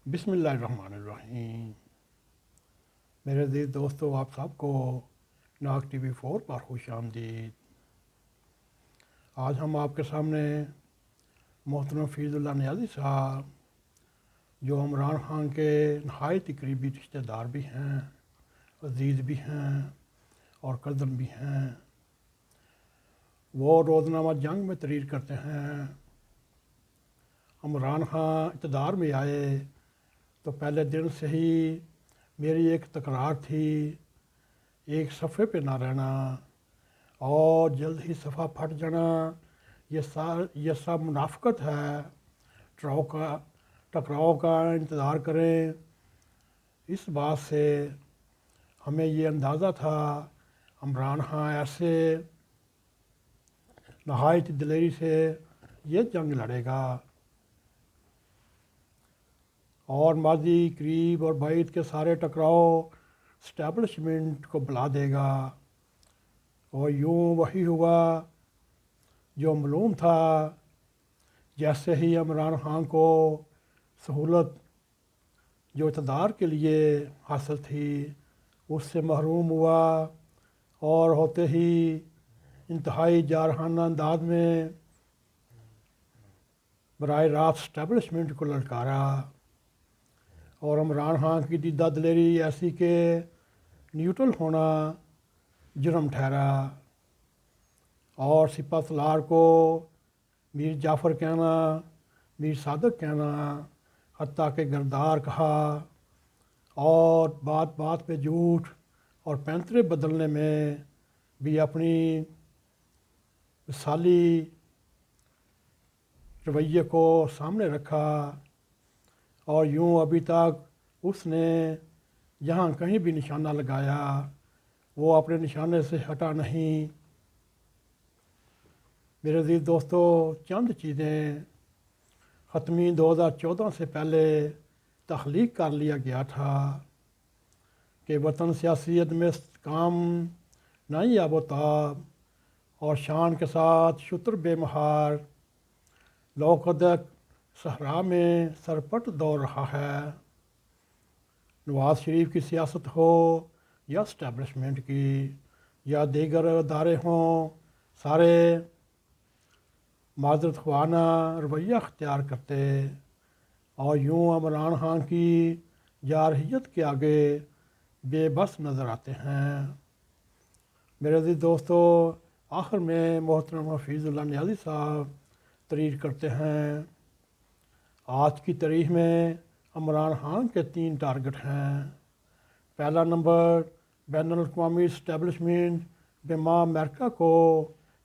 بسم اللہ الرحمن الرحیم۔ میرے عزیز دوستو، آپ سب کو ناگ ٹی وی 4 پر خوش آمدید۔ آج ہم آپ کے سامنے محترم فیض اللہ نیازی صاحب، جو عمران خان کے نہایت قریبی رشتہ دار بھی ہیں، عزیز بھی ہیں اور قدم بھی ہیں، وہ روزنامہ جنگ میں تحریر کرتے ہیں۔ عمران خان اقتدار میں آئے تو پہلے دن سے ہی میری ایک تکرار تھی، ایک صفحے پہ نہ رہنا اور جلد ہی صفحہ پھٹ جانا۔ یہ سب منافقت ہے۔ ٹکراؤ کا انتظار کریں۔ اس بات سے ہمیں یہ اندازہ تھا عمران خان ایسے نہایت دلیری سے یہ جنگ لڑے گا اور ماضی، قریب اور بعید کے سارے ٹکراؤ اسٹیبلشمنٹ کو بلا دے گا، اور یوں وہی ہوا جو معلوم تھا۔ جیسے ہی عمران خان کو سہولت جو اقتدار کے لیے حاصل تھی اس سے محروم ہوا، اور ہوتے ہی انتہائی جارحانہ انداز میں براہ راست اسٹیبلشمنٹ کو للکارا، اور عمران خان کی دیدہ دلیری ایسی کہ نیوٹرل ہونا جرم ٹھہرا، اور سپہ سالار کو میر جعفر کہنا، میر صادق کہنا، حتیٰ کہ گردار کہا، اور بات بات پہ جھوٹ اور پینترے بدلنے میں بھی اپنی مثالی رویے کو سامنے رکھا، اور یوں ابھی تک اس نے جہاں کہیں بھی نشانہ لگایا وہ اپنے نشانے سے ہٹا نہیں۔ میرے عزیز دوستو، چند چیزیں ختمی 2014 سے پہلے تخلیق کر لیا گیا تھا کہ وطن سیاسیت میں استحکام نئی آب و تاب اور شان کے ساتھ شتر بے مہار لوقدق صحرا میں سرپٹ دوڑ رہا ہے۔ نواز شریف کی سیاست ہو یا اسٹیبلشمنٹ کی یا دیگر ادارے ہوں، سارے معذرت خوانہ رویہ اختیار کرتے، اور یوں عمران خان کی جارحیت کے آگے بے بس نظر آتے ہیں۔ میرے عزیز دوستو، آخر میں محترم فیض اللہ نیازی صاحب تحریر کرتے ہیں، آج کی تاریخ میں عمران خان کے 3 ٹارگٹ ہیں۔ پہلا نمبر، بین الاقوامی اسٹیبلشمنٹ بما امریکہ کو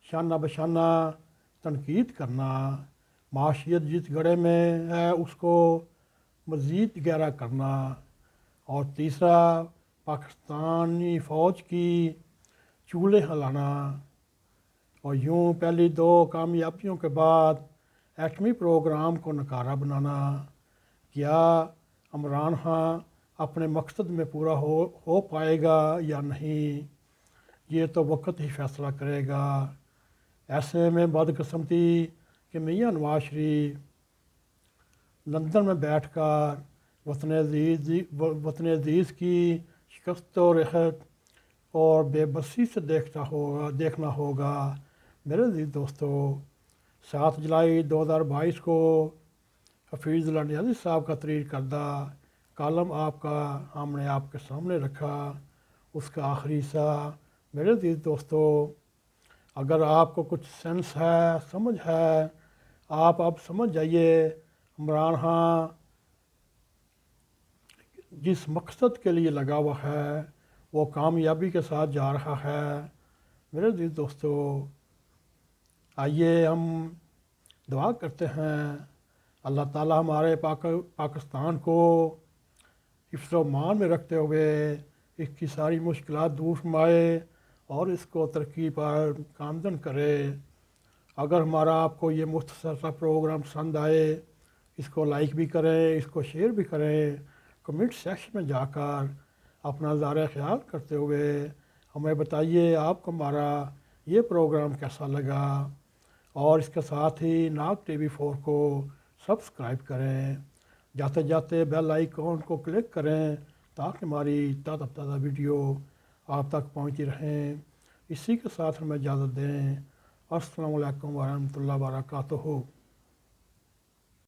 شانہ بشانہ تنقید کرنا، معاشیت جس گڑھے میں ہے اس کو مزید گہرا کرنا، اور تیسرا، پاکستانی فوج کی چولے ہلانا، اور یوں پہلی 2 کامیابیوں کے بعد ایٹمی پروگرام کو نکارہ بنانا۔ کیا عمران خان اپنے مقصد میں پورا ہو پائے گا یا نہیں، یہ تو وقت ہی فیصلہ کرے گا۔ ایسے میں بدقسمتی کہ میاں نواز شریف لندن میں بیٹھ کر وطن عزیز کی شکست و رخت اور بے بسی سے دیکھنا ہوگا۔ میرے عزیز دوستو، 7 جولائی 2022 کو حفیظ اللہ نیازی صاحب کا تحریر کردہ کالم ہم نے آپ کے سامنے رکھا۔ اس کا آخری حصہ، میرے عزیز دوستو، اگر آپ کو کچھ سینس ہے، سمجھ ہے، آپ اب سمجھ جائیے عمران خان جس مقصد کے لیے لگا ہوا ہے وہ کامیابی کے ساتھ جا رہا ہے۔ میرے عزیز دوستو، آئیے ہم دعا کرتے ہیں اللہ تعالیٰ ہمارے پاکستان کو حفظ و امان میں رکھتے ہوئے اس کی ساری مشکلات دور فرمائے اور اس کو ترقی پر گامزن کرے۔ اگر ہمارا آپ کو یہ مختصر سا پروگرام پسند آئے، اس کو لائک بھی کریں، اس کو شیئر بھی کریں، کمنٹ سیکشن میں جا کر اپنا اظہار خیال کرتے ہوئے ہمیں بتائیے آپ کو ہمارا یہ پروگرام کیسا لگا، اور اس کے ساتھ ہی ناگ ٹی وی 4 کو سبسکرائب کریں۔ جاتے جاتے بیل آئیکن کو کلک کریں تاکہ ہماری تازہ تازہ ویڈیو آپ تک پہنچتی رہیں۔ اسی کے ساتھ ہمیں اجازت دیں۔ السلام علیکم ورحمۃ اللہ وبرکاتہ۔